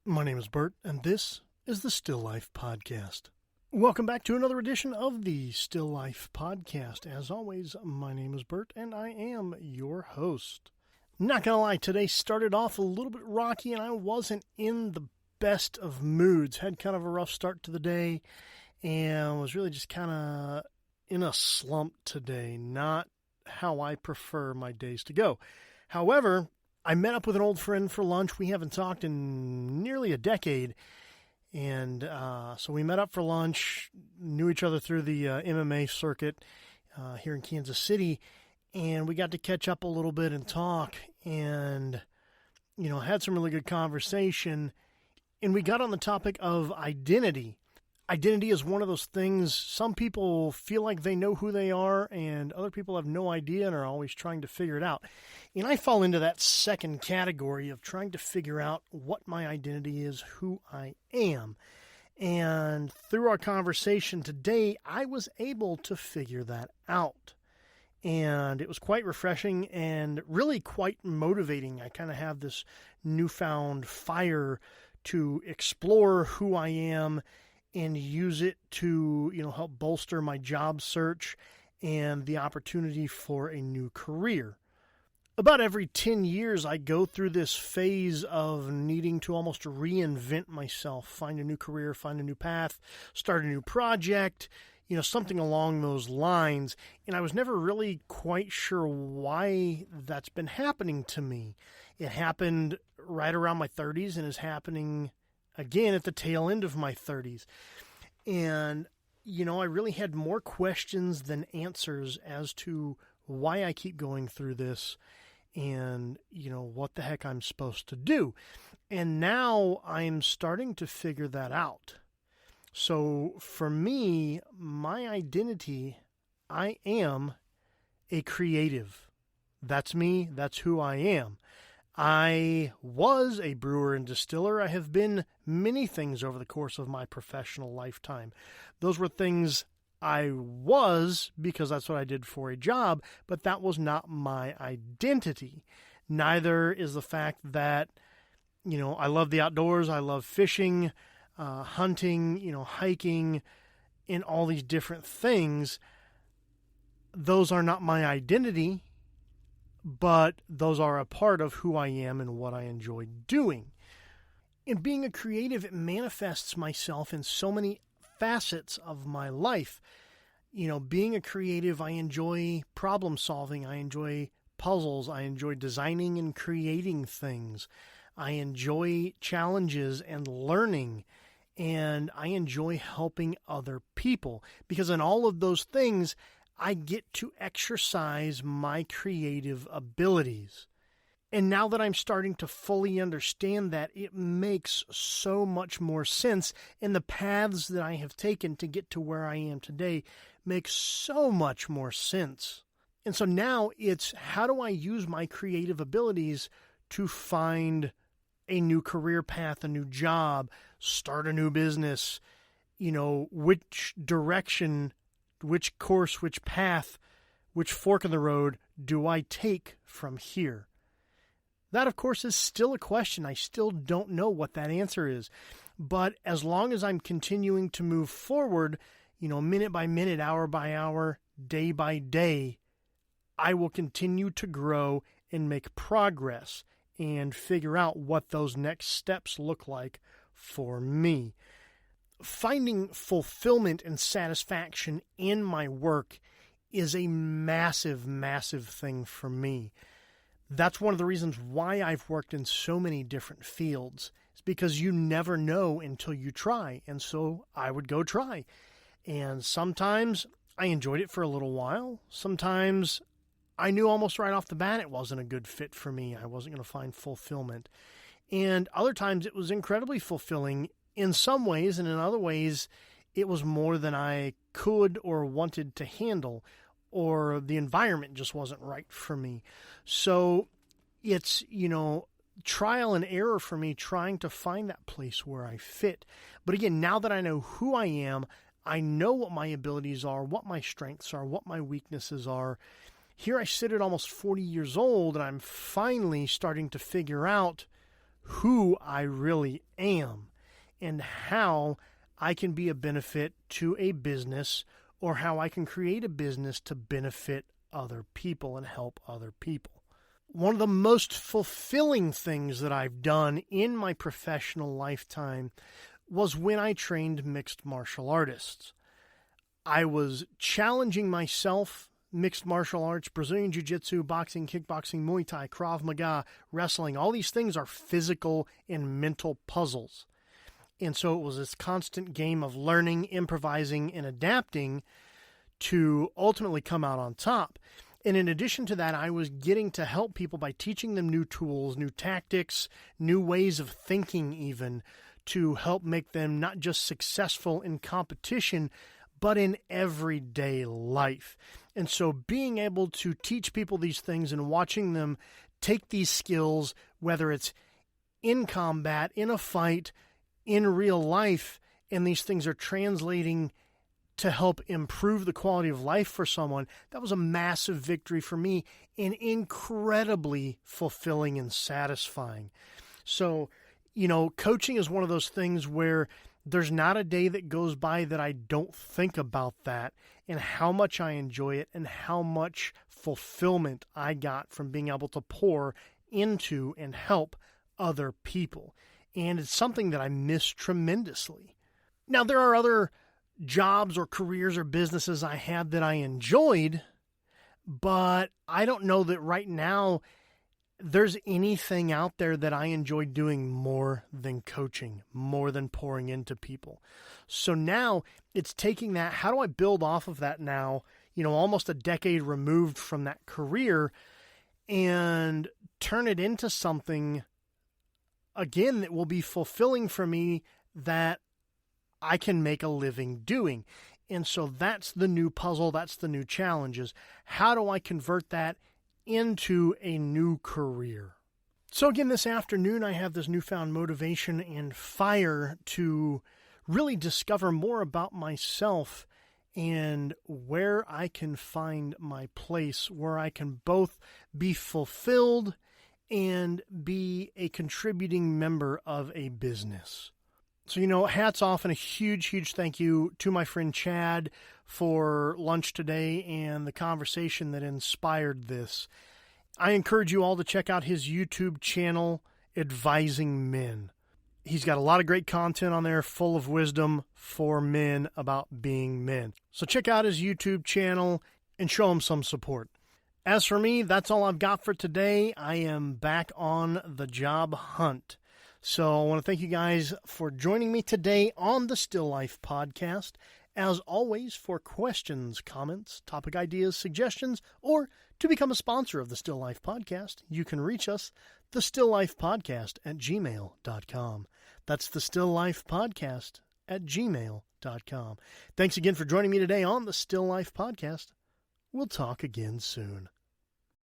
My name is Bert, and this is the Still Life Podcast. Welcome back to another edition of the Still Life Podcast. As always, my name is Bert, and I am your host. Not gonna lie, today started off a little bit rocky, and I wasn't in the best of moods. Had kind of a rough start to the day, and was really just kind of in a slump today. Not how I prefer my days to go. However, I met up with an old friend for lunch. We haven't talked in nearly a decade. And so we met up for lunch, knew each other through the MMA circuit here in Kansas City. And we got to catch up a little bit and talk and, had some really good conversation. And we got on the topic of identity. Identity is one of those things, some people feel like they know who they are and other people have no idea and are always trying to figure it out. And I fall into that second category of trying to figure out what my identity is, who I am. And through our conversation today, I was able to figure that out. And it was quite refreshing and really quite motivating. I kind of have this newfound fire to explore who I am and use it to, help bolster my job search and the opportunity for a new career. About every 10 years, I go through this phase of needing to almost reinvent myself, find a new career, find a new path, start a new project, something along those lines. And I was never really quite sure why that's been happening to me. It happened right around my 30s and is happening again at the tail end of my 30s. And, I really had more questions than answers as to why I keep going through this and, what the heck I'm supposed to do. And now I'm starting to figure that out. So for me, my identity, I am a creative. That's me. That's who I am. I was a brewer and distiller. I have been many things over the course of my professional lifetime. Those were things I was because that's what I did for a job, but that was not my identity. Neither is the fact that, I love the outdoors. I love fishing, hunting, hiking, and all these different things. Those are not my identity, but those are a part of who I am and what I enjoy doing. And being a creative, it manifests myself in so many facets of my life. Being a creative, I enjoy problem solving. I enjoy puzzles. I enjoy designing and creating things. I enjoy challenges and learning. And I enjoy helping other people because in all of those things, I get to exercise my creative abilities. And now that I'm starting to fully understand that, it makes so much more sense. And the paths that I have taken to get to where I am today make so much more sense. And so now it's how do I use my creative abilities to find a new career path, a new job, start a new business, which direction, which course, which path, which fork in the road do I take from here? That, of course, is still a question. I still don't know what that answer is. But as long as I'm continuing to move forward, minute by minute, hour by hour, day by day, I will continue to grow and make progress and figure out what those next steps look like for me. Finding fulfillment and satisfaction in my work is a massive, massive thing for me. That's one of the reasons why I've worked in so many different fields. It's because you never know until you try. And so I would go try. And sometimes I enjoyed it for a little while. Sometimes I knew almost right off the bat it wasn't a good fit for me. I wasn't going to find fulfillment. And other times it was incredibly fulfilling in some ways, and in other ways, it was more than I could or wanted to handle, or the environment just wasn't right for me. So it's, trial and error for me trying to find that place where I fit. But again, now that I know who I am, I know what my abilities are, what my strengths are, what my weaknesses are. Here I sit at almost 40 years old, and I'm finally starting to figure out who I really am and how I can be a benefit to a business, or how I can create a business to benefit other people and help other people. One of the most fulfilling things that I've done in my professional lifetime was when I trained mixed martial artists. I was challenging myself. Mixed martial arts, Brazilian Jiu-Jitsu, boxing, kickboxing, Muay Thai, Krav Maga, wrestling, all these things are physical and mental puzzles. And so it was this constant game of learning, improvising, and adapting to ultimately come out on top. And in addition to that, I was getting to help people by teaching them new tools, new tactics, new ways of thinking even, to help make them not just successful in competition, but in everyday life. And so being able to teach people these things and watching them take these skills, whether it's in combat, in a fight, in real life, and these things are translating to help improve the quality of life for someone, that was a massive victory for me and incredibly fulfilling and satisfying. So, coaching is one of those things where there's not a day that goes by that I don't think about that and how much I enjoy it and how much fulfillment I got from being able to pour into and help other people. And it's something that I miss tremendously. Now, there are other jobs or careers or businesses I had that I enjoyed, but I don't know that right now there's anything out there that I enjoy doing more than coaching, more than pouring into people. So now it's taking that, how do I build off of that now, almost a decade removed from that career, and turn it into something, again, that will be fulfilling for me, that I can make a living doing. And so that's the new puzzle, that's the new challenge, is how do I convert that into a new career? So again, this afternoon, I have this newfound motivation and fire to really discover more about myself and where I can find my place, where I can both be fulfilled and be a contributing member of a business. So, hats off and a huge, huge thank you to my friend Chad for lunch today and the conversation that inspired this. I encourage you all to check out his YouTube channel, Advising Men. He's got a lot of great content on there full of wisdom for men about being men. So check out his YouTube channel and show him some support. As for me, that's all I've got for today. I am back on the job hunt. So I want to thank you guys for joining me today on the Still Life Podcast. As always, for questions, comments, topic ideas, suggestions, or to become a sponsor of the Still Life Podcast, you can reach us, thestilllifepodcast@gmail.com. That's thestilllifepodcast@gmail.com. Thanks again for joining me today on the Still Life Podcast. We'll talk again soon.